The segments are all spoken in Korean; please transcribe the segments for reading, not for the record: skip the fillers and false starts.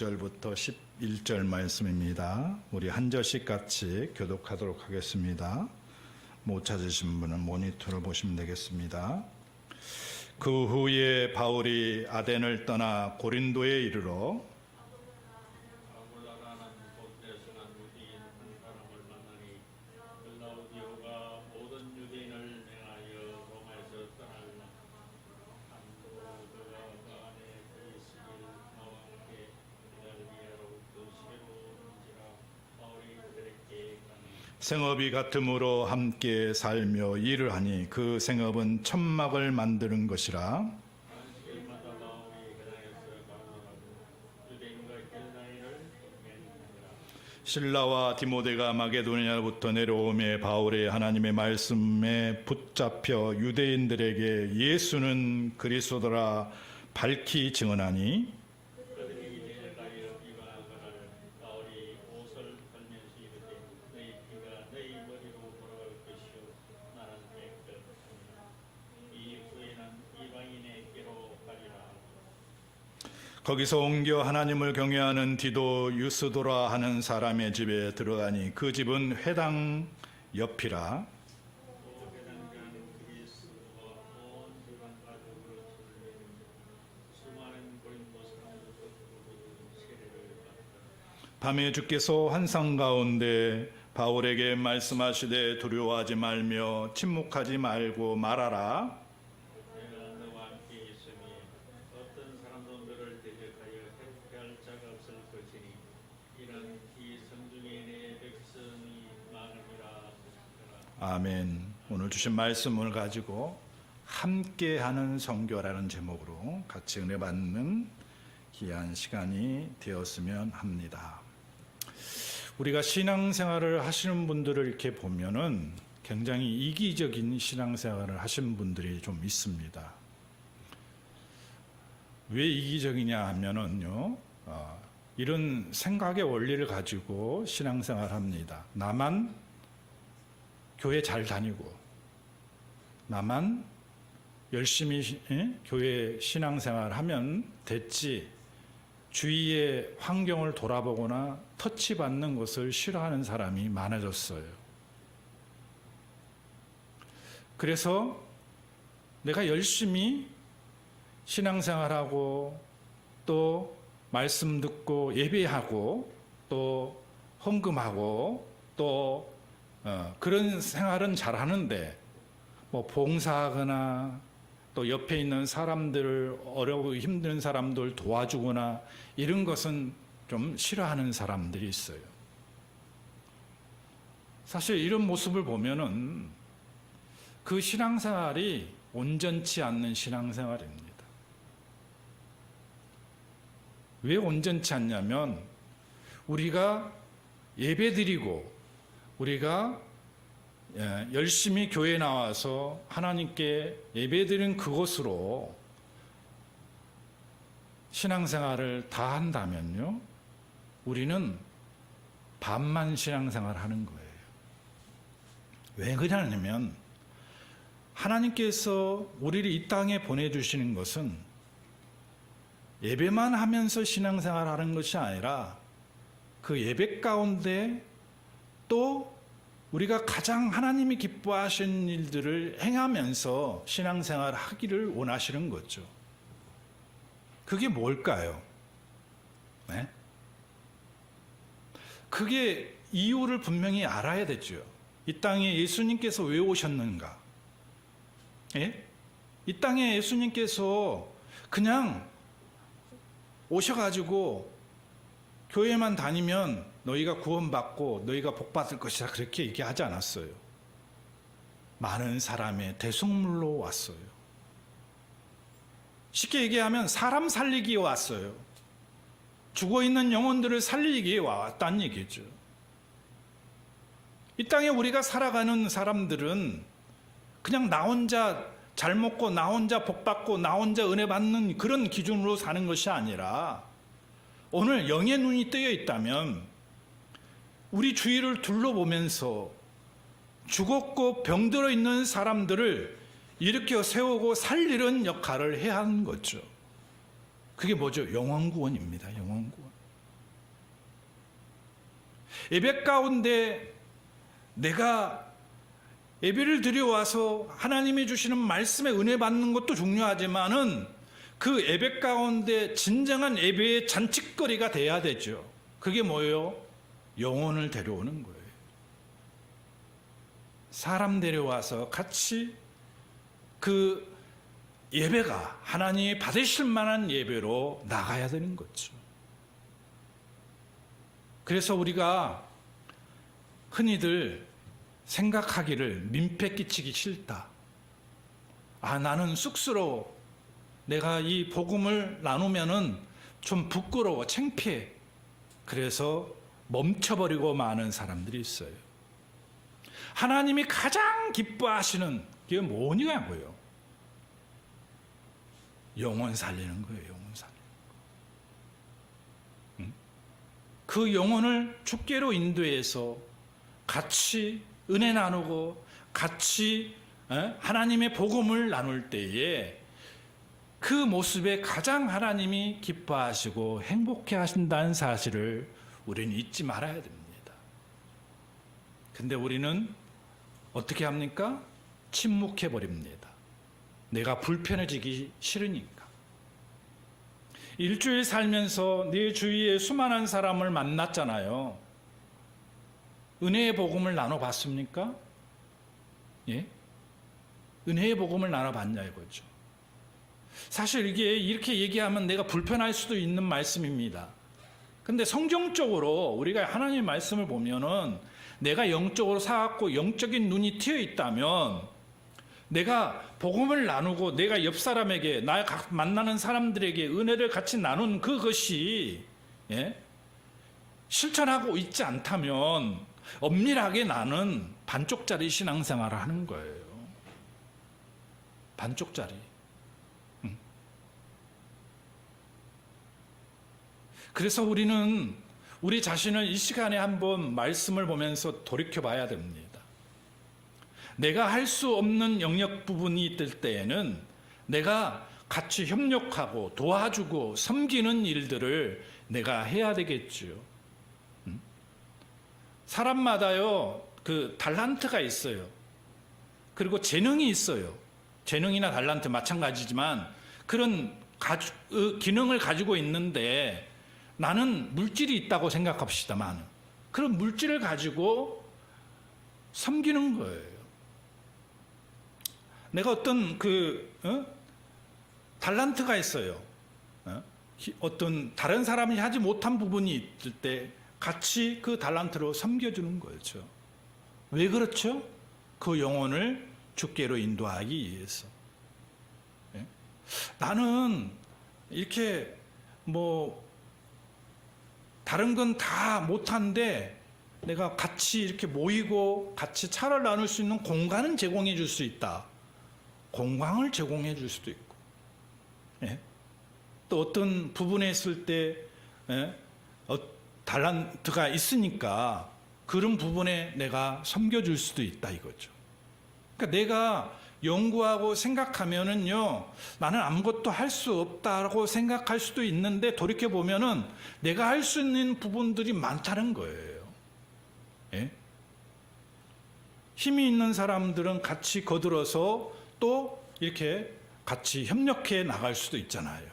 1절부터 11절 말씀입니다. 우리 한 절씩 같이 교독하도록 하겠습니다. 못 찾으신 분은 모니터를 보시면 되겠습니다. 그 후에 바울이 아덴을 떠나 고린도에 이르러 생업이 같음으로 함께 살며 일을 하니 그 생업은 천막을 만드는 것이라. 실라와 디모데가 마게도니아부터 내려오매 바울의 하나님의 말씀에 붙잡혀 유대인들에게 예수는 그리스도라 밝히 증언하니 거기서 옮겨 하나님을 경외하는 디도 유스도라 하는 사람의 집에 들어가니 그 집은 회당 옆이라. 밤에 주께서 환상 가운데 바울에게 말씀하시되 두려워하지 말며 침묵하지 말고 말하라. 아멘. 오늘 주신 말씀을 가지고 함께하는 선교라는 제목으로 같이 은혜 받는 귀한 시간이 되었으면 합니다. 우리가 신앙생활을 하시는 분들을 이렇게 보면은 굉장히 이기적인 신앙생활을 하시는 분들이 좀 있습니다. 왜 이기적이냐 하면은요, 이런 생각의 원리를 가지고 신앙생활을 합니다. 나만 교회 잘 다니고 나만 열심히 교회 신앙생활 하면 됐지, 주위의 환경을 돌아보거나 터치받는 것을 싫어하는 사람이 많아졌어요. 그래서 내가 열심히 신앙생활하고 또 말씀 듣고 예배하고 또 헌금하고 또 그런 생활은 잘하는데 뭐 봉사하거나 또 옆에 있는 사람들, 어려고 힘든 사람들 도와주거나 이런 것은 좀 싫어하는 사람들이 있어요. 사실 이런 모습을 보면은 그 신앙생활이 온전치 않는 신앙생활입니다. 왜 온전치 않냐면 우리가 예배드리고 우리가 열심히 교회에 나와서 하나님께 예배드린 그것으로 신앙생활을 다 한다면요, 우리는 반만 신앙생활을 하는 거예요. 왜 그러냐면 하나님께서 우리를 이 땅에 보내주시는 것은 예배만 하면서 신앙생활을 하는 것이 아니라 그 예배 가운데 또 우리가 가장 하나님이 기뻐하시는 일들을 행하면서 신앙생활을 하기를 원하시는 거죠. 그게 뭘까요? 네? 그게 이유를 분명히 알아야 되죠. 이 땅에 예수님께서 왜 오셨는가? 예? 이 땅에 예수님께서 그냥 오셔가지고 교회만 다니면 너희가 구원받고 너희가 복받을 것이다 그렇게 얘기하지 않았어요. 많은 사람의 대속물로 왔어요. 쉽게 얘기하면 사람 살리기에 왔어요. 죽어있는 영혼들을 살리기에 왔다는 얘기죠. 이 땅에 우리가 살아가는 사람들은 그냥 나 혼자 잘 먹고 나 혼자 복받고 나 혼자 은혜 받는 그런 기준으로 사는 것이 아니라 오늘 영의 눈이 뜨여 있다면 우리 주위를 둘러보면서 죽었고 병들어 있는 사람들을 일으켜 세우고 살리는 역할을 해야 하는 거죠. 그게 뭐죠? 영원구원입니다. 영원구원. 예배 가운데 내가 예배를 드려와서 하나님이 주시는 말씀에 은혜 받는 것도 중요하지만은 그 예배 가운데 진정한 예배의 잔칫거리가 돼야 되죠. 그게 뭐예요? 영혼을 데려오는 거예요. 사람 데려와서 같이 그 예배가 하나님이 받으실 만한 예배로 나가야 되는 거죠. 그래서 우리가 흔히들 생각하기를 민폐 끼치기 싫다. 나는 쑥스러워. 내가 이 복음을 나누면은 좀 부끄러워, 창피해. 그래서 멈춰버리고 마는 사람들이 있어요. 하나님이 가장 기뻐하시는 게 뭐냐고요? 영혼 살리는 거예요. 영혼 살리는 거. 그 영혼을 주께로 인도해서 같이 은혜 나누고 같이 하나님의 복음을 나눌 때에 그 모습에 가장 하나님이 기뻐하시고 행복해 하신다는 사실을 우리는 잊지 말아야 됩니다. 근데 우리는 어떻게 합니까? 침묵해 버립니다. 내가 불편해지기 싫으니까. 일주일 살면서 내 주위에 수많은 사람을 만났잖아요. 은혜의 복음을 나눠봤습니까? 예? 은혜의 복음을 나눠봤냐 이거죠. 사실 이게 이렇게 얘기하면 내가 불편할 수도 있는 말씀입니다. 근데 성경적으로 우리가 하나님의 말씀을 보면은 내가 영적으로 살았고 영적인 눈이 트여 있다면 내가 복음을 나누고 내가 옆 사람에게 나 만나는 사람들에게 은혜를 같이 나눈 그것이 실천하고 있지 않다면 엄밀하게 나는 반쪽짜리 신앙생활을 하는 거예요. 반쪽짜리. 그래서 우리는 우리 자신을 이 시간에 한번 말씀을 보면서 돌이켜 봐야 됩니다. 내가 할 수 없는 영역 부분이 있을 때에는 내가 같이 협력하고 도와주고 섬기는 일들을 내가 해야 되겠죠. 사람마다요, 그 달란트가 있어요. 그리고 재능이 있어요. 재능이나 달란트 마찬가지지만 그런 기능을 가지고 있는데 나는 물질이 있다고 생각합시다만 그런 물질을 가지고 섬기는 거예요. 내가 어떤 달란트가 있어요. 어떤 다른 사람이 하지 못한 부분이 있을 때 같이 그 달란트로 섬겨주는 거죠. 왜 그렇죠? 그 영혼을 주께로 인도하기 위해서. 나는 이렇게 다른 건 다 못한데 내가 같이 이렇게 모이고 같이 차를 나눌 수 있는 공간은 제공해 줄 수 있다. 공간을 제공해 줄 수도 있고, 또 어떤 부분에 있을 때 달란트가 있으니까 그런 부분에 내가 섬겨줄 수도 있다 이거죠. 그러니까 내가 연구하고 생각하면은요, 나는 아무것도 할 수 없다고 생각할 수도 있는데 돌이켜보면은 내가 할 수 있는 부분들이 많다는 거예요. 힘이 있는 사람들은 같이 거들어서 또 이렇게 같이 협력해 나갈 수도 있잖아요.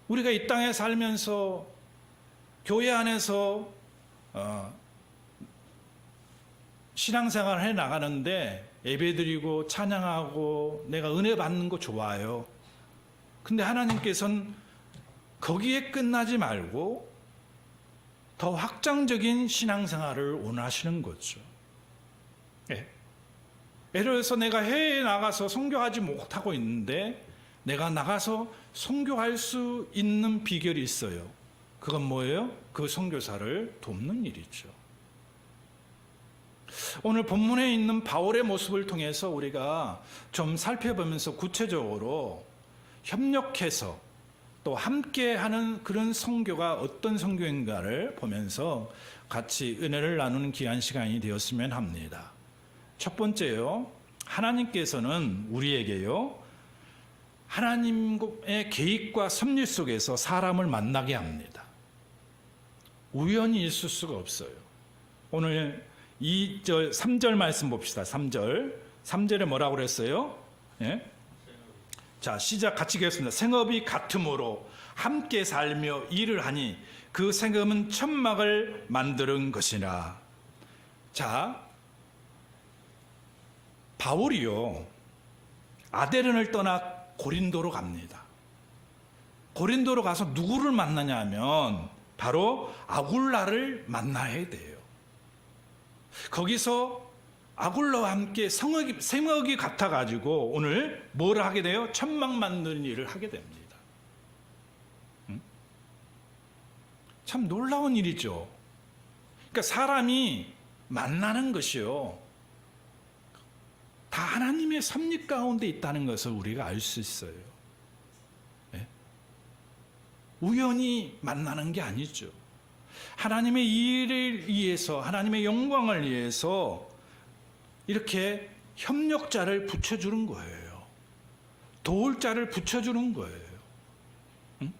우리가 이 땅에 살면서 교회 안에서 신앙생활을 해 나가는데 예배드리고 찬양하고 내가 은혜 받는 거 좋아요. 근데 하나님께서는 거기에 끝나지 말고 더 확장적인 신앙생활을 원하시는 거죠. 예를 들어서 내가 해외에 나가서 선교하지 못하고 있는데 내가 나가서 선교할 수 있는 비결이 있어요. 그건 뭐예요? 그 선교사를 돕는 일이죠. 오늘 본문에 있는 바울의 모습을 통해서 우리가 좀 살펴보면서 구체적으로 협력해서 또 함께하는 그런 선교가 어떤 선교인가를 보면서 같이 은혜를 나누는 귀한 시간이 되었으면 합니다. 첫 번째요, 하나님께서는 우리에게요, 하나님의 계획과 섭리 속에서 사람을 만나게 합니다. 우연히 있을 수가 없어요. 오늘 3절 말씀 봅시다. 3절에 뭐라고 그랬어요? 예? 자, 시작 같이 읽겠습니다. 생업이 같음으로 함께 살며 일을 하니 그 생업은 천막을 만드는 것이라. 자, 바울이요, 아데른을 떠나 고린도로 갑니다. 고린도로 가서 누구를 만나냐 하면 바로 아굴라를 만나야 돼요. 거기서 아굴라와 함께 생업이 같아가지고 오늘 뭘 하게 돼요? 천막 만드는 일을 하게 됩니다. 참 놀라운 일이죠. 그러니까 사람이 만나는 것이요, 다 하나님의 섭리 가운데 있다는 것을 우리가 알 수 있어요. 네? 우연히 만나는 게 아니죠. 하나님의 일을 위해서, 하나님의 영광을 위해서 이렇게 협력자를 붙여주는 거예요. 도울 자를 붙여주는 거예요. 응?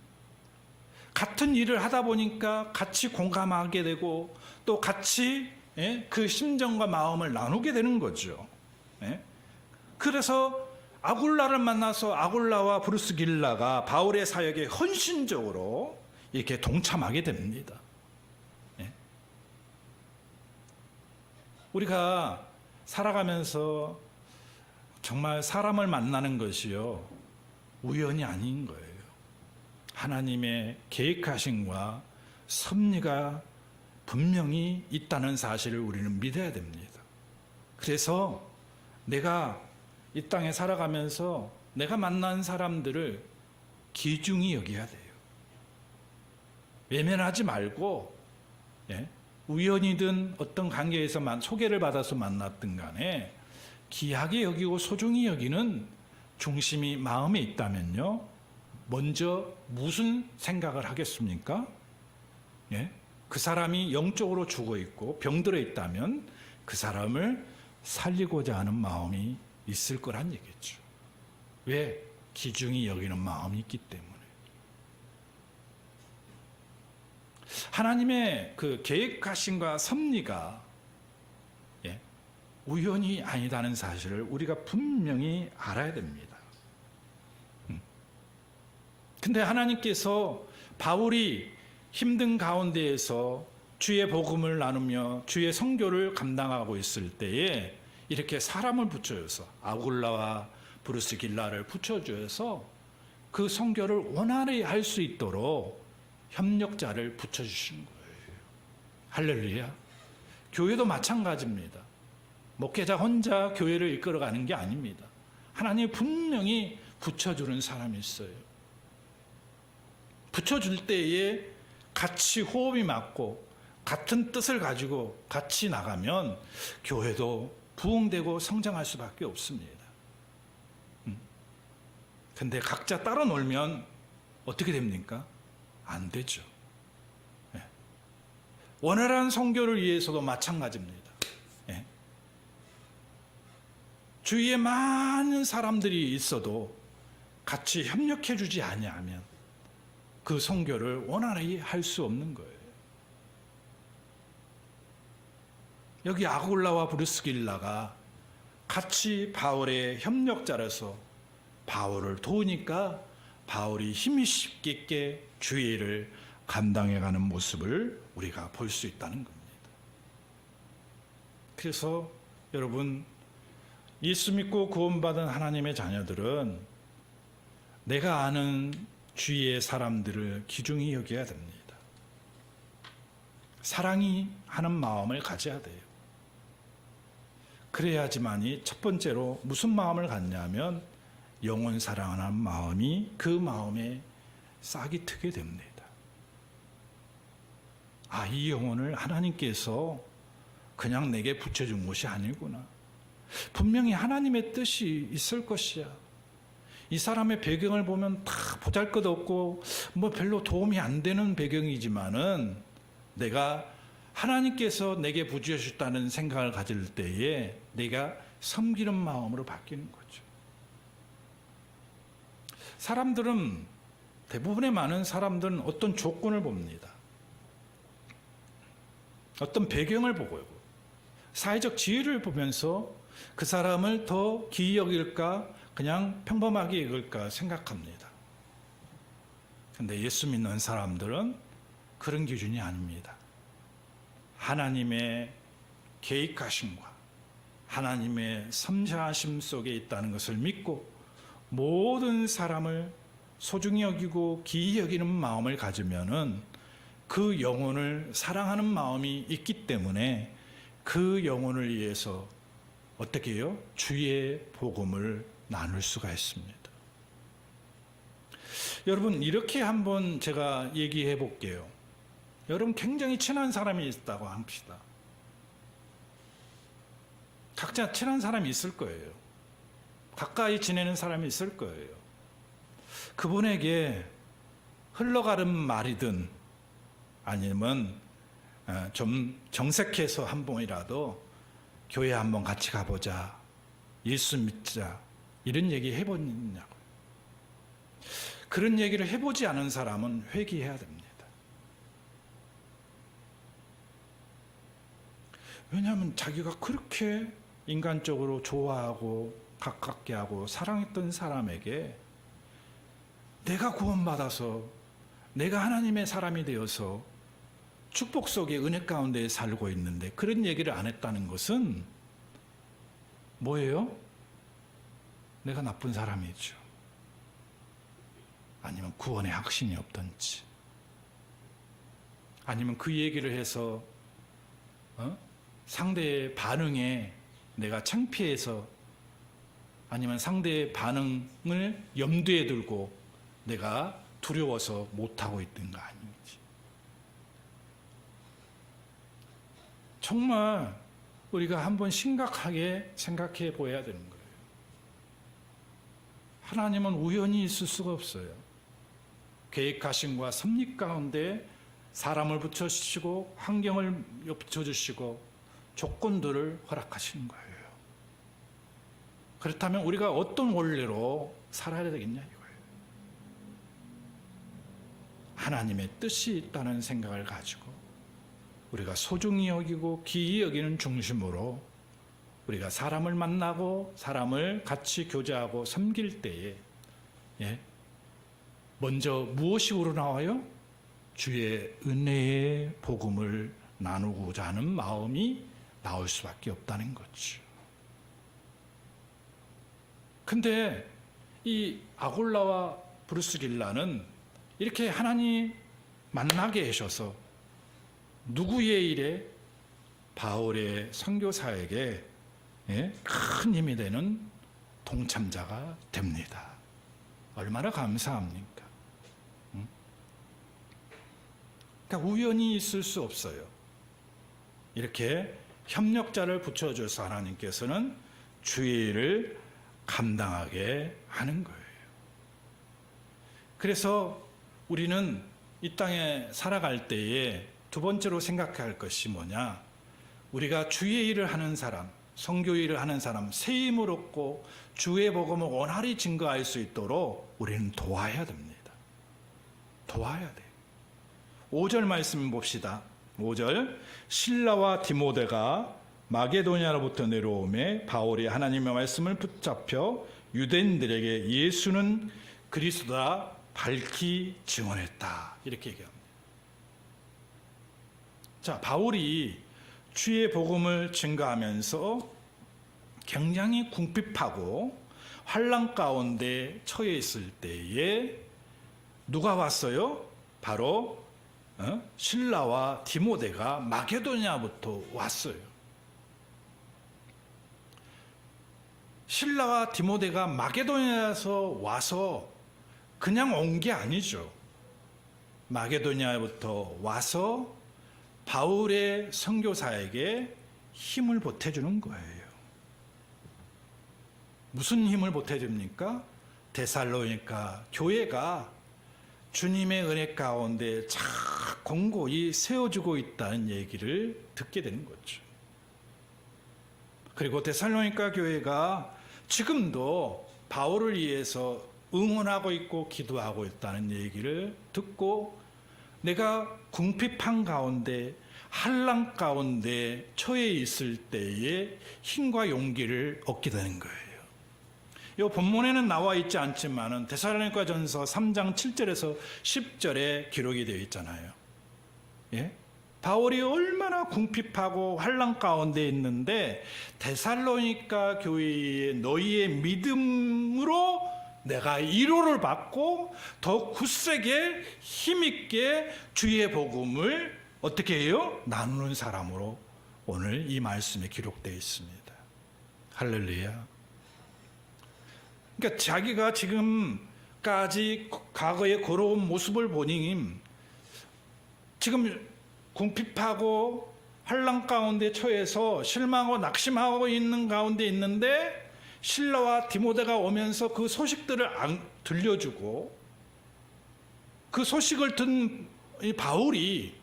같은 일을 하다 보니까 같이 공감하게 되고 또 같이 그 심정과 마음을 나누게 되는 거죠. 그래서 아굴라를 만나서 아굴라와 브루스길라가 바울의 사역에 헌신적으로 이렇게 동참하게 됩니다. 우리가 살아가면서 정말 사람을 만나는 것이요, 우연이 아닌 거예요. 하나님의 계획하심과 섭리가 분명히 있다는 사실을 우리는 믿어야 됩니다. 그래서 내가 이 땅에 살아가면서 내가 만난 사람들을 귀중히 여겨야 돼요. 외면하지 말고, 우연이든 어떤 관계에서 소개를 받아서 만났든 간에 귀하게 여기고 소중히 여기는 중심이 마음에 있다면요, 먼저 무슨 생각을 하겠습니까? 그 사람이 영적으로 죽어 있고 병들어 있다면 그 사람을 살리고자 하는 마음이 있을 거란 얘기죠. 왜? 귀중히 여기는 마음이 있기 때문에. 하나님의 그 계획하심과 섭리가 우연이 아니다는 사실을 우리가 분명히 알아야 됩니다. 근데 하나님께서 바울이 힘든 가운데에서 주의 복음을 나누며 주의 선교를 감당하고 있을 때에 이렇게 사람을 붙여줘서 아굴라와 브루스길라를 붙여줘서 그 선교를 원활히 할 수 있도록 협력자를 붙여주신 거예요. 할렐루야. 교회도 마찬가지입니다. 목회자 혼자 교회를 이끌어가는 게 아닙니다. 하나님이 분명히 붙여주는 사람이 있어요. 붙여줄 때에 같이 호흡이 맞고 같은 뜻을 가지고 같이 나가면 교회도 부흥되고 성장할 수밖에 없습니다. 근데 각자 따로 놀면 어떻게 됩니까? 안 되죠. 원활한 선교를 위해서도 마찬가지입니다. 주위에 많은 사람들이 있어도 같이 협력해 주지 아니하면 그 선교를 원활히 할 수 없는 거예요. 여기 아굴라와 브루스길라가 같이 바울의 협력자라서 바울을 도우니까 바울이 힘이 있게 주의 일을 감당해가는 모습을 우리가 볼 수 있다는 겁니다. 그래서 여러분, 예수 믿고 구원받은 하나님의 자녀들은 내가 아는 주위의 사람들을 귀중히 여겨야 됩니다. 사랑이 하는 마음을 가져야 돼요. 그래야지만이 첫 번째로 무슨 마음을 갖냐면 영혼 사랑하는 마음이 그 마음에 싹이 트게 됩니다. 아, 이 영혼을 하나님께서 그냥 내게 붙여준 것이 아니구나. 분명히 하나님의 뜻이 있을 것이야. 이 사람의 배경을 보면 다 보잘것없고 뭐 별로 도움이 안 되는 배경이지만은 내가 하나님께서 내게 부주셨다는 생각을 가질 때에 내가 섬기는 마음으로 바뀌는 거죠. 사람들은, 대부분의 많은 사람들은 어떤 조건을 봅니다. 어떤 배경을 보고 사회적 지위를 보면서 그 사람을 더 기이 여길까 그냥 평범하게 여길까 생각합니다. 그런데 예수 믿는 사람들은 그런 기준이 아닙니다. 하나님의 계획하심과 하나님의 섬세하심 속에 있다는 것을 믿고 모든 사람을 소중히 여기고 기이 여기는 마음을 가지면은 그 영혼을 사랑하는 마음이 있기 때문에 그 영혼을 위해서 어떻게 해요? 주의 복음을 나눌 수가 있습니다. 여러분, 이렇게 한번 제가 얘기해 볼게요. 여러분, 굉장히 친한 사람이 있다고 합시다. 각자 친한 사람이 있을 거예요. 가까이 지내는 사람이 있을 거예요. 그분에게 흘러가는 말이든 아니면 좀 정색해서 한 번이라도 교회 한번 같이 가보자, 예수 믿자, 이런 얘기 해보냐고요. 그런 얘기를 해보지 않은 사람은 회개해야 됩니다. 왜냐하면 자기가 그렇게 인간적으로 좋아하고 가깝게 하고 사랑했던 사람에게 내가 구원받아서 내가 하나님의 사람이 되어서 축복 속에 은혜 가운데 살고 있는데 그런 얘기를 안 했다는 것은 뭐예요? 내가 나쁜 사람이죠. 아니면 구원의 확신이 없던지, 아니면 그 얘기를 해서 상대의 반응에 내가 창피해서, 아니면 상대의 반응을 염두에 두고 내가 두려워서 못하고 있던가 아닌지. 정말 우리가 한번 심각하게 생각해 보아야 되는 거예요. 하나님은 우연히 있을 수가 없어요. 계획하심과 섭리 가운데 사람을 붙여주시고 환경을 붙여주시고 조건들을 허락하시는 거예요. 그렇다면 우리가 어떤 원리로 살아야 되겠냐 이거예요. 하나님의 뜻이 있다는 생각을 가지고 우리가 소중히 여기고 기이 여기는 중심으로 우리가 사람을 만나고 사람을 같이 교제하고 섬길 때에 먼저 무엇이 우러나와요? 주의 은혜의 복음을 나누고자 하는 마음이 나올 수밖에 없다는 거죠. 근데 이 아골라와 브루스길라는 이렇게 하나님 만나게 하셔서 누구의 일에? 바울의 선교사에게 큰 힘이 되는 동참자가 됩니다. 얼마나 감사합니까? 그러니까 우연히 있을 수 없어요. 이렇게 협력자를 붙여줘서 하나님께서는 주의 일을 감당하게 하는 거예요. 그래서 우리는 이 땅에 살아갈 때에 두 번째로 생각해야 할 것이 뭐냐? 우리가 주의 일을 하는 사람, 선교 일을 하는 사람, 새 힘을 얻고 주의 복음을 원활히 증거할 수 있도록 우리는 도와야 됩니다. 도와야 돼요. 5절 말씀 봅시다. 5절, 실라와 디모데가 마게도냐로부터 내려오매 바울이 하나님의 말씀을 붙잡혀 유대인들에게 예수는 그리스도다 밝히 증언했다. 이렇게 얘기합니다. 자, 바울이 주의 복음을 증거하면서 굉장히 궁핍하고 환난 가운데 처해 있을 때에 누가 왔어요? 바로 실라와 디모데가 마게도냐부터 왔어요. 실라와 디모데가 마게도냐에서 와서 그냥 온 게 아니죠. 마게도냐부터 와서 바울의 선교사에게 힘을 보태주는 거예요. 무슨 힘을 보태줍니까? 데살로니가 교회가 주님의 은혜 가운데 잘 공고히 세워주고 있다는 얘기를 듣게 되는 거죠. 그리고 데살로니가 교회가 지금도 바울을 위해서 응원하고 있고 기도하고 있다는 얘기를 듣고 내가 궁핍한 가운데 환난 가운데 처해 있을 때에 힘과 용기를 얻게 되는 거예요. 이 본문에는 나와 있지 않지만은 데살로니가전서 3장 7절에서 10절에 기록이 되어 있잖아요. 예? 바울이 얼마나 궁핍하고 환난 가운데 있는데 데살로니가 교회의 너희의 믿음으로 내가 위로를 받고 더 굳세게 힘있게 주의 복음을 어떻게 해요? 나누는 사람으로 오늘 이 말씀에 기록되어 있습니다. 할렐루야. 그러니까 자기가 지금까지 과거에 걸어온 모습을 보니 지금 궁핍하고 환난 가운데 처해서 실망하고 낙심하고 있는 가운데 있는데 실라와 디모데가 오면서 그 소식들을 들려주고 그 소식을 든 이 바울이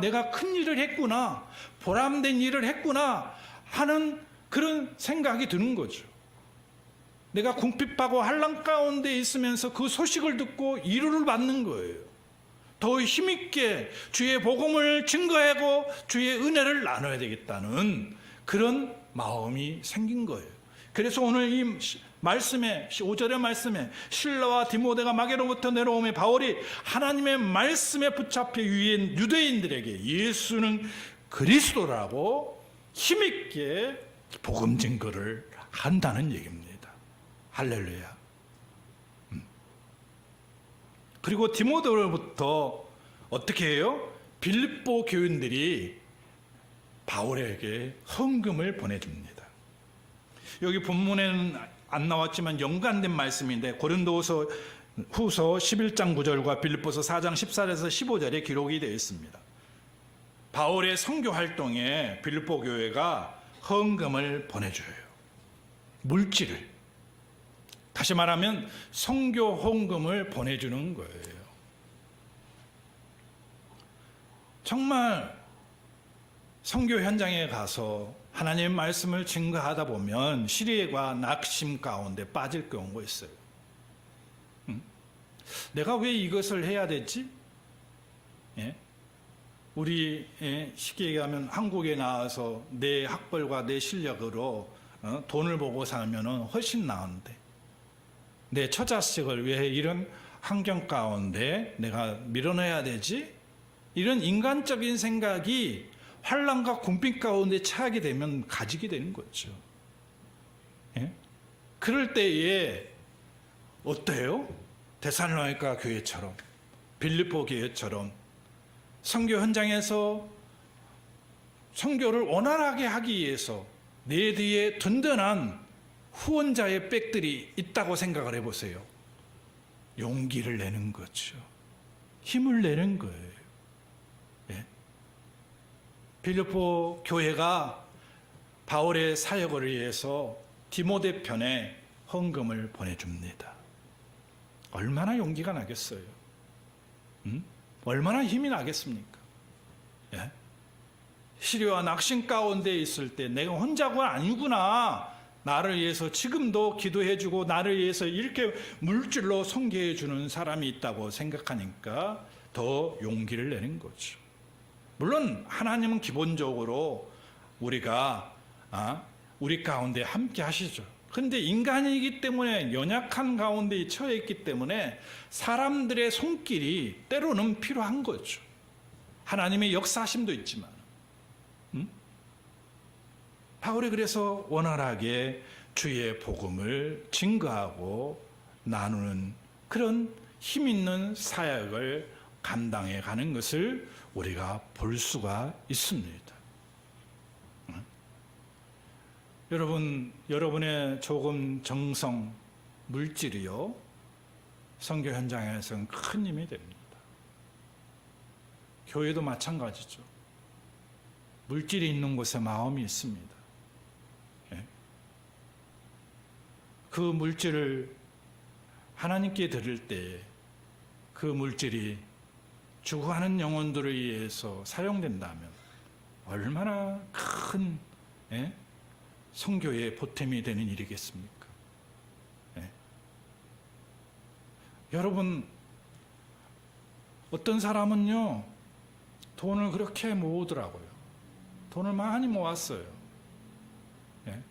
내가 큰 일을 했구나, 보람된 일을 했구나 하는 그런 생각이 드는 거죠. 내가 궁핍하고 환난 가운데 있으면서 그 소식을 듣고 위로를 받는 거예요. 더 힘있게 주의 복음을 증거하고 주의 은혜를 나눠야 되겠다는 그런 마음이 생긴 거예요. 그래서 오늘 이 말씀에 5절의 말씀에 실라와 디모데가 마게로부터 내려오며 바울이 하나님의 말씀에 붙잡혀 유대인들에게 예수는 그리스도라고 힘있게 복음 증거를 한다는 얘기입니다. 할렐루야. 그리고 디모데로부터 어떻게 해요? 빌립보 교인들이 바울에게 헌금을 보내줍니다. 여기 본문에는 안 나왔지만 연관된 말씀인데 고린도후서 11장 9절과 빌립보서 4장 14절에서 15절에 기록이 되어 있습니다. 바울의 선교 활동에 빌립보 교회가 헌금을 보내줘요. 물질을. 다시 말하면 선교 헌금을 보내주는 거예요. 정말 선교 현장에 가서 하나님의 말씀을 증거하다 보면 시리와 낙심 가운데 빠질 경우가 있어요. 내가 왜 이것을 해야 되지? 예? 우리 쉽게 얘기하면 한국에 나와서 내 학벌과 내 실력으로 돈을 보고 살면 훨씬 나은데 내 처자식을 왜 이런 환경 가운데 내가 밀어넣어야 되지? 이런 인간적인 생각이 환난과 궁핍 가운데 처하게 되면 가지게 되는 거죠. 예? 그럴 때에 어때요? 데살로니가 교회처럼 빌립보 교회처럼 선교 현장에서 선교를 원활하게 하기 위해서 내 뒤에 든든한 후원자의 백들이 있다고 생각을 해보세요. 용기를 내는 거죠. 힘을 내는 거예요. 예? 빌립보 교회가 바울의 사역을 위해서 디모데 편에 헌금을 보내줍니다. 얼마나 용기가 나겠어요? 얼마나 힘이 나겠습니까? 예? 시리와 낙심 가운데 있을 때 내가 혼자가 아니구나. 나를 위해서 지금도 기도해주고 나를 위해서 이렇게 물질로 섬겨주는 사람이 있다고 생각하니까 더 용기를 내는 거죠. 물론 하나님은 기본적으로 우리가 우리 가운데 함께 하시죠. 그런데 인간이기 때문에 연약한 가운데 처해 있기 때문에 사람들의 손길이 때로는 필요한 거죠. 하나님의 역사하심도 있지만 바울이 그래서 원활하게 주의 복음을 증거하고 나누는 그런 힘 있는 사역을 감당해 가는 것을 우리가 볼 수가 있습니다. 여러분의 조금 정성, 물질이요, 선교 현장에서는 큰 힘이 됩니다. 교회도 마찬가지죠. 물질이 있는 곳에 마음이 있습니다. 그 물질을 하나님께 드릴 때 그 물질이 죽어가는 영혼들을 위해서 사용된다면 얼마나 큰 선교의 보탬이 되는 일이겠습니까? 여러분, 어떤 사람은요 돈을 그렇게 모으더라고요. 돈을 많이 모았어요. 예?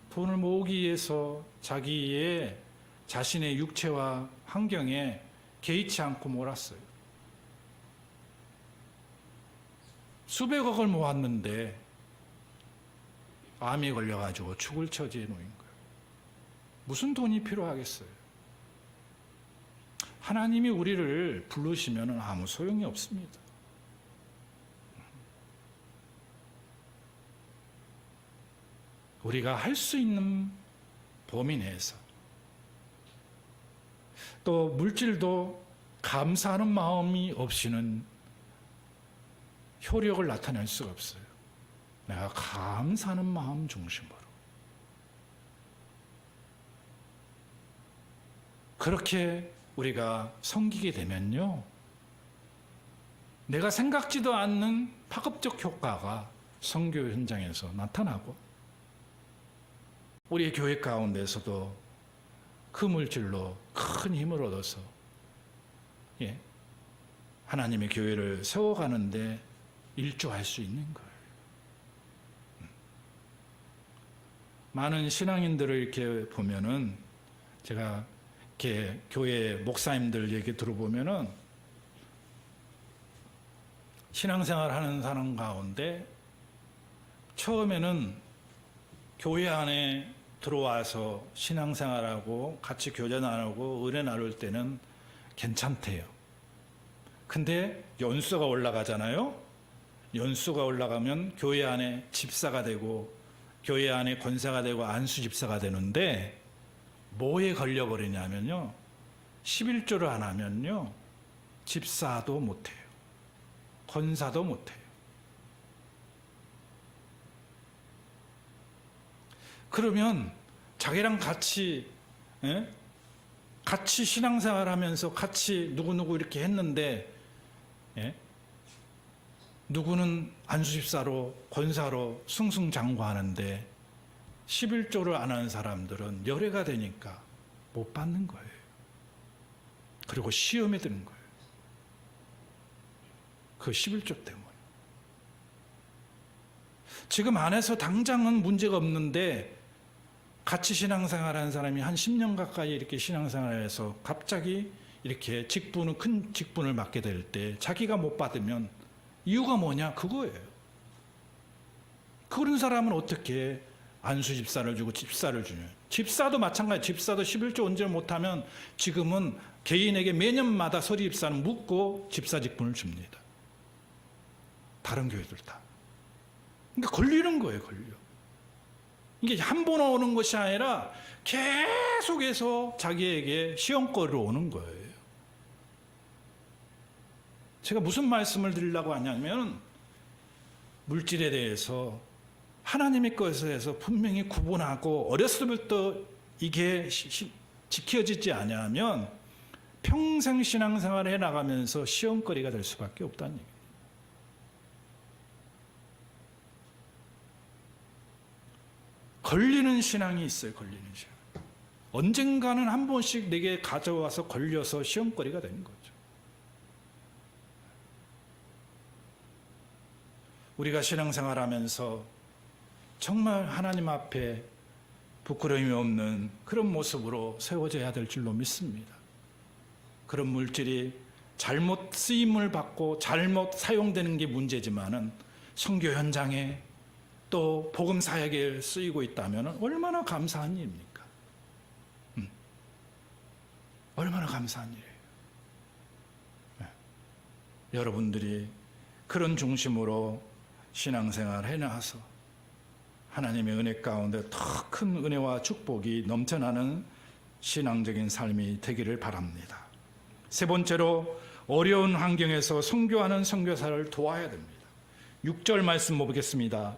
돈을 모으기 위해서 자신의 육체와 환경에 개의치 않고 몰았어요. 수백억을 모았는데 암이 걸려가지고 죽을 처지에 놓인 거예요. 무슨 돈이 필요하겠어요? 하나님이 우리를 부르시면 아무 소용이 없습니다. 우리가 할 수 있는 범위 내에서, 또 물질도 감사하는 마음이 없이는 효력을 나타낼 수가 없어요. 내가 감사하는 마음 중심으로. 그렇게 우리가 섬기게 되면요, 내가 생각지도 않는 파급적 효과가 선교 현장에서 나타나고, 우리 교회 가운데서도 그 물질로 큰 힘을 얻어서 하나님의 교회를 세워가는데 일조할 수 있는 거예요. 많은 신앙인들을 이렇게 보면은, 제가 이렇게 교회 목사님들 얘기 들어보면은, 신앙생활 하는 사람 가운데 처음에는 교회 안에 들어와서 신앙생활하고 같이 교제 나누고 은혜 나눌 때는 괜찮대요. 근데 연수가 올라가잖아요. 연수가 올라가면 교회 안에 집사가 되고 교회 안에 권사가 되고 안수 집사가 되는데, 뭐에 걸려버리냐면요, 11조를 안 하면요 집사도 못해요. 권사도 못해요. 그러면 자기랑 같이 신앙생활 하면서 같이 누구누구 이렇게 했는데, 누구는 안수집사로 권사로 승승장구하는데 11조를 안 하는 사람들은 열애가 되니까 못 받는 거예요. 그리고 시험에 드는 거예요. 그 11조 때문에. 지금 안에서 당장은 문제가 없는데, 같이 신앙생활하는 사람이 한 10년 가까이 이렇게 신앙생활해서 갑자기 이렇게 큰 직분을 맡게 될 때 자기가 못 받으면 이유가 뭐냐? 그거예요. 그런 사람은 어떻게 안수 집사를 주고 집사를 주냐? 집사도 마찬가지. 집사도 11조 언제 못하면 지금은 개인에게 매년마다 서리 집사는 묻고 집사 직분을 줍니다. 다른 교회들 다. 그러니까 걸리는 거예요, 걸려. 이게 한 번 오는 것이 아니라 계속해서 자기에게 시험거리로 오는 거예요. 제가 무슨 말씀을 드리려고 하냐면, 물질에 대해서 하나님의 것에서 분명히 구분하고 어렸을 때부터 이게 지켜지지 않으면 평생 신앙생활을 해나가면서 시험거리가 될 수밖에 없다는 얘기예요. 걸리는 신앙이 있어요. 걸리는 신앙. 언젠가는 한 번씩 내게 가져와서 걸려서 시험거리가 되는 거죠. 우리가 신앙생활하면서 정말 하나님 앞에 부끄러움이 없는 그런 모습으로 세워져야 될 줄로 믿습니다. 그런 물질이 잘못 쓰임을 받고 잘못 사용되는 게 문제지만은 선교 현장에 또 복음 사역에 쓰이고 있다면 얼마나 감사한 일입니까? 얼마나 감사한 일이에요. 네. 여러분들이 그런 중심으로 신앙생활 해나가서 하나님의 은혜 가운데 더 큰 은혜와 축복이 넘쳐나는 신앙적인 삶이 되기를 바랍니다. 세 번째로, 어려운 환경에서 선교하는 선교사를 도와야 됩니다. 6절 말씀 보겠습니다.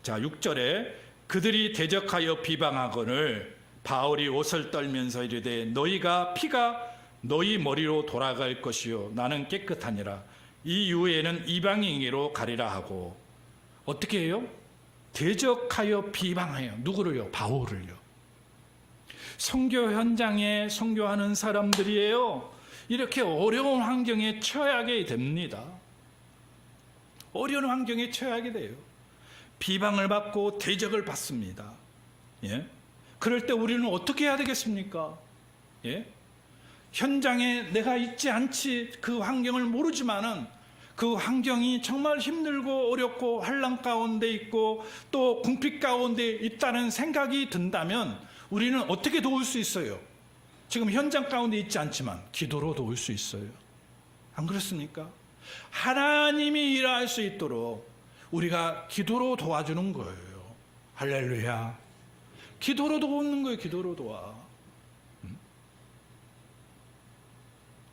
자, 6절에 그들이 대적하여 비방하거늘 바울이 옷을 떨면서 이르되 너희가 피가 너희 머리로 돌아갈 것이요 나는 깨끗하니라. 이 이후에는 이방인에게로 가리라 하고. 어떻게 해요? 대적하여 비방해요. 누구를요? 바울을요. 선교 현장에 선교하는 사람들이에요. 이렇게 어려운 환경에 처하게 됩니다. 어려운 환경에 처하게 돼요. 비방을 받고 대적을 받습니다. 예? 그럴 때 우리는 어떻게 해야 되겠습니까? 예? 현장에 내가 있지 않지 그 환경을 모르지만은 그 환경이 정말 힘들고 어렵고 환난 가운데 있고 또 궁핍 가운데 있다는 생각이 든다면 우리는 어떻게 도울 수 있어요? 지금 현장 가운데 있지 않지만 기도로 도울 수 있어요. 안 그렇습니까? 하나님이 일할 수 있도록 우리가 기도로 도와주는 거예요. 할렐루야. 기도로 도우는 거예요. 기도로 도와.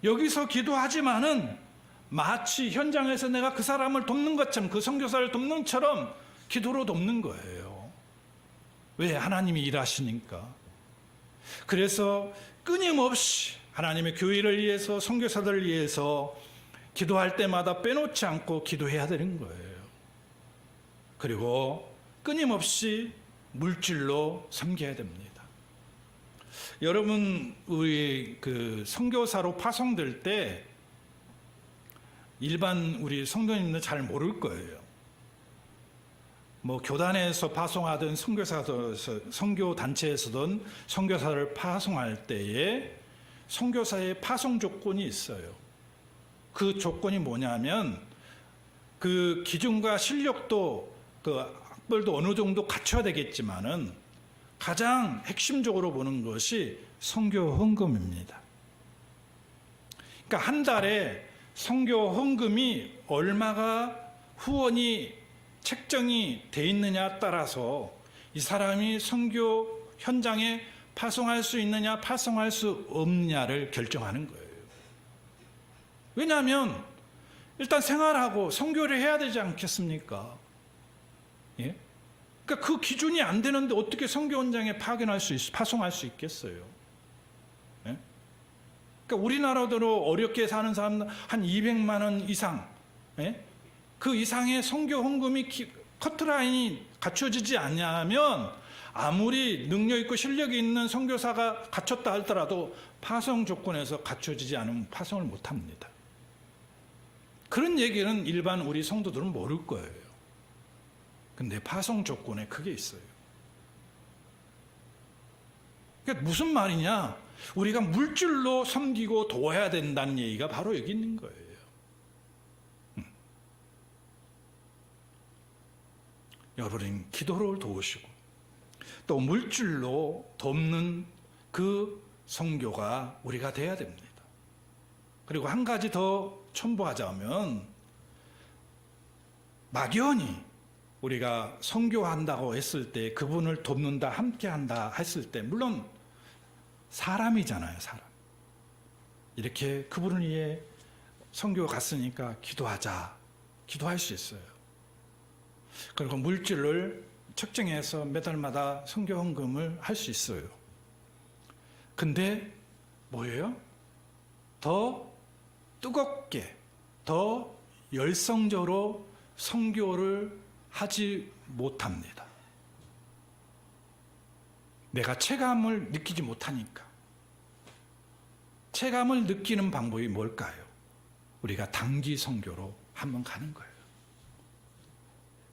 여기서 기도하지만은 마치 현장에서 내가 그 사람을 돕는 것처럼, 그 선교사를 돕는 것처럼 기도로 돕는 거예요. 왜? 하나님이 일하시니까. 그래서 끊임없이 하나님의 교회를 위해서, 선교사들을 위해서 기도할 때마다 빼놓지 않고 기도해야 되는 거예요. 그리고 끊임없이 물질로 섬겨야 됩니다. 여러분, 우리 그 선교사로 파송될 때 일반 우리 성도님들 잘 모를 거예요. 뭐 교단에서 파송하든 선교 단체에서든 선교사를 파송할 때에 선교사의 파송 조건이 있어요. 그 조건이 뭐냐면 그 기준과 실력도 그 학벌도 어느 정도 갖춰야 되겠지만은 가장 핵심적으로 보는 것이 선교 헌금입니다. 그러니까 한 달에 선교 헌금이 얼마가 후원이 책정이 돼 있느냐 따라서 이 사람이 선교 현장에 파송할 수 있느냐 파송할 수 없느냐를 결정하는 거예요. 왜냐하면 일단 생활하고 선교를 해야 되지 않겠습니까? 예? 그러니까 그 기준이 안 되는데 어떻게 선교 현장에 파송할 수 있겠어요? 예? 그러니까 우리나라대로 어렵게 사는 사람 한 200만 원 이상, 예? 그 이상의 선교 헌금이 커트라인이 갖춰지지 않냐면 아무리 능력 있고 실력이 있는 선교사가 갖췄다 하더라도 파송 조건에서 갖춰지지 않으면 파송을 못 합니다. 그런 얘기는 일반 우리 성도들은 모를 거예요. 근데 파송 조건에 그게 있어요. 그러니까 무슨 말이냐? 우리가 물질로 섬기고 도와야 된다는 얘기가 바로 여기 있는 거예요. 여러분, 기도를 도우시고 또 물질로 돕는 그 선교가 우리가 돼야 됩니다. 그리고 한 가지 더 첨부하자면 막연히 우리가 선교한다고 했을 때 그분을 돕는다, 함께한다 했을 때 물론 사람이잖아요, 사람. 이렇게 그분을 위해 선교 갔으니까 기도하자, 기도할 수 있어요. 그리고 물질을 책정해서 매달마다 선교 헌금을 할 수 있어요. 근데 뭐예요? 더 뜨겁게, 더 열성적으로 선교를 하지 못합니다. 내가 체감을 느끼지 못하니까. 체감을 느끼는 방법이 뭘까요? 우리가 단기 선교로 한번 가는 거예요.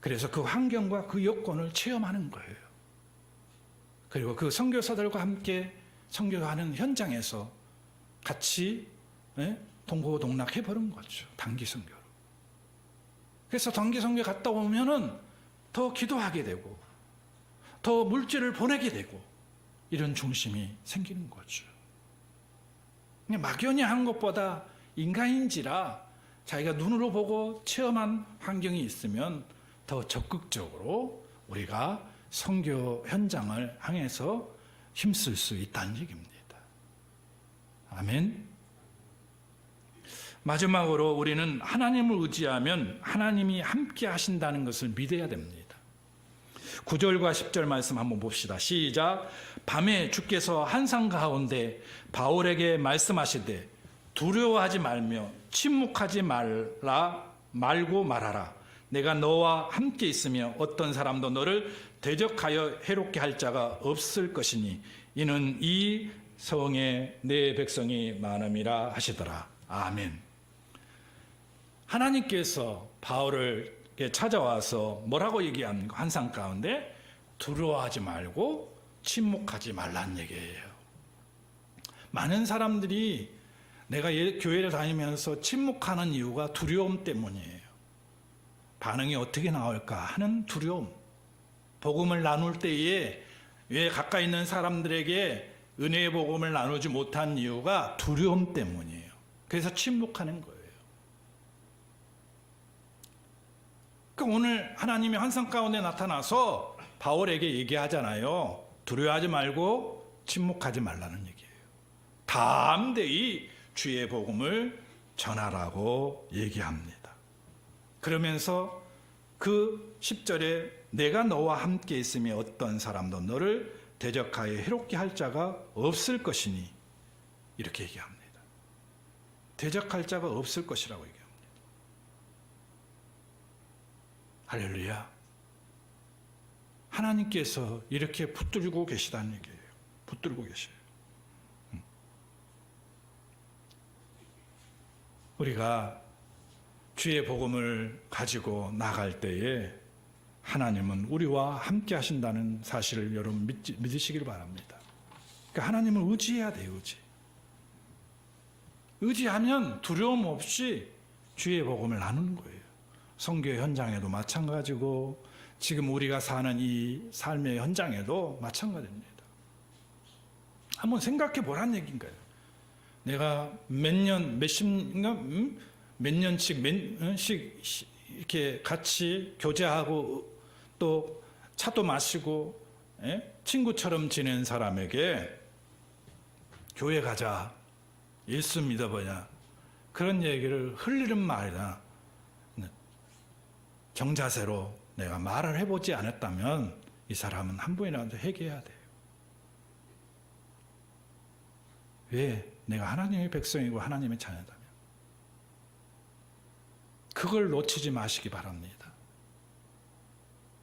그래서 그 환경과 그 여건을 체험하는 거예요. 그리고 그 선교사들과 함께 선교하는 현장에서 같이 동고동락해 보는 거죠. 단기 선교로. 그래서 단기 선교 갔다 오면은 더 기도하게 되고 더 물질을 보내게 되고 이런 중심이 생기는 거죠. 막연히 한 것보다 인간인지라 자기가 눈으로 보고 체험한 환경이 있으면 더 적극적으로 우리가 선교 현장을 향해서 힘쓸 수 있다는 얘기입니다. 아멘. 마지막으로 우리는 하나님을 의지하면 하나님이 함께 하신다는 것을 믿어야 됩니다. 9절과 10절 말씀 한번 봅시다. 시작. 밤에 주께서 한산 가운데 바울에게 말씀하시되 두려워하지 말며 침묵하지 말고 말하라. 내가 너와 함께 있으며 어떤 사람도 너를 대적하여 해롭게 할 자가 없을 것이니 이는 이 성에 내 백성이 많음이라 하시더라. 아멘. 하나님께서 바울을 찾아와서 뭐라고 얘기하는 거 환상 가운데 두려워하지 말고 침묵하지 말란 얘기예요. 많은 사람들이 내가 교회를 다니면서 침묵하는 이유가 두려움 때문이에요. 반응이 어떻게 나올까 하는 두려움. 복음을 나눌 때에 왜 가까이 있는 사람들에게 은혜의 복음을 나누지 못한 이유가 두려움 때문이에요. 그래서 침묵하는 거예요. 그러니까 오늘 하나님의 환상 가운데 나타나서 바울에게 얘기하잖아요. 두려워하지 말고 침묵하지 말라는 얘기예요. 담대히 주의 복음을 전하라고 얘기합니다. 그러면서 그 10절에 내가 너와 함께 있으며 어떤 사람도 너를 대적하여 해롭게 할 자가 없을 것이니 이렇게 얘기합니다. 대적할 자가 없을 것이라고 얘기합니다. 할렐루야. 하나님께서 이렇게 붙들고 계시다는 얘기예요. 붙들고 계셔요. 우리가 주의 복음을 가지고 나갈 때에 하나님은 우리와 함께 하신다는 사실을 여러분 믿으시길 바랍니다. 그러니까 하나님을 의지해야 돼요. 의지하면 두려움 없이 주의 복음을 나누는 거예요. 선교 현장에도 마찬가지고 지금 우리가 사는 이 삶의 현장에도 마찬가지입니다. 한번 생각해 보란 얘기인 거예요. 내가 몇 년씩 이렇게 같이 교제하고 또 차도 마시고 친구처럼 지낸 사람에게 교회 가자, 예수 믿어보자 그런 얘기를 흘리는 말이나 정자세로 내가 말을 해보지 않았다면 이 사람은 한 번이라도 회개해야 돼요. 왜? 내가 하나님의 백성이고 하나님의 자녀다면. 그걸 놓치지 마시기 바랍니다.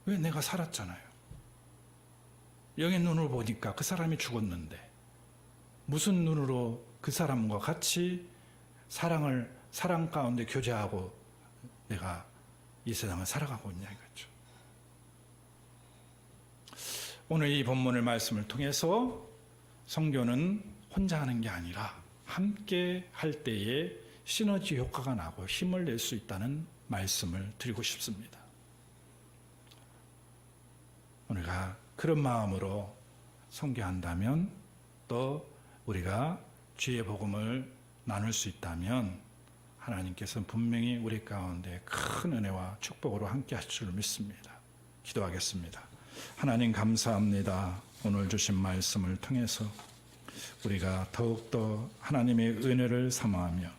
왜? 내가 살았잖아요. 영의 눈으로 보니까 그 사람이 죽었는데 무슨 눈으로 그 사람과 같이 사랑 가운데 교제하고 내가 이 세상을 살아가고 있냐 이거죠. 오늘 이 본문의 말씀을 통해서 선교는 혼자 하는 게 아니라 함께 할 때에 시너지 효과가 나고 힘을 낼 수 있다는 말씀을 드리고 싶습니다. 우리가 그런 마음으로 선교한다면 또 우리가 주의 복음을 나눌 수 있다면 하나님께서는 분명히 우리 가운데 큰 은혜와 축복으로 함께 하실 줄 믿습니다. 기도하겠습니다. 하나님 감사합니다. 오늘 주신 말씀을 통해서 우리가 더욱더 하나님의 은혜를 사모하며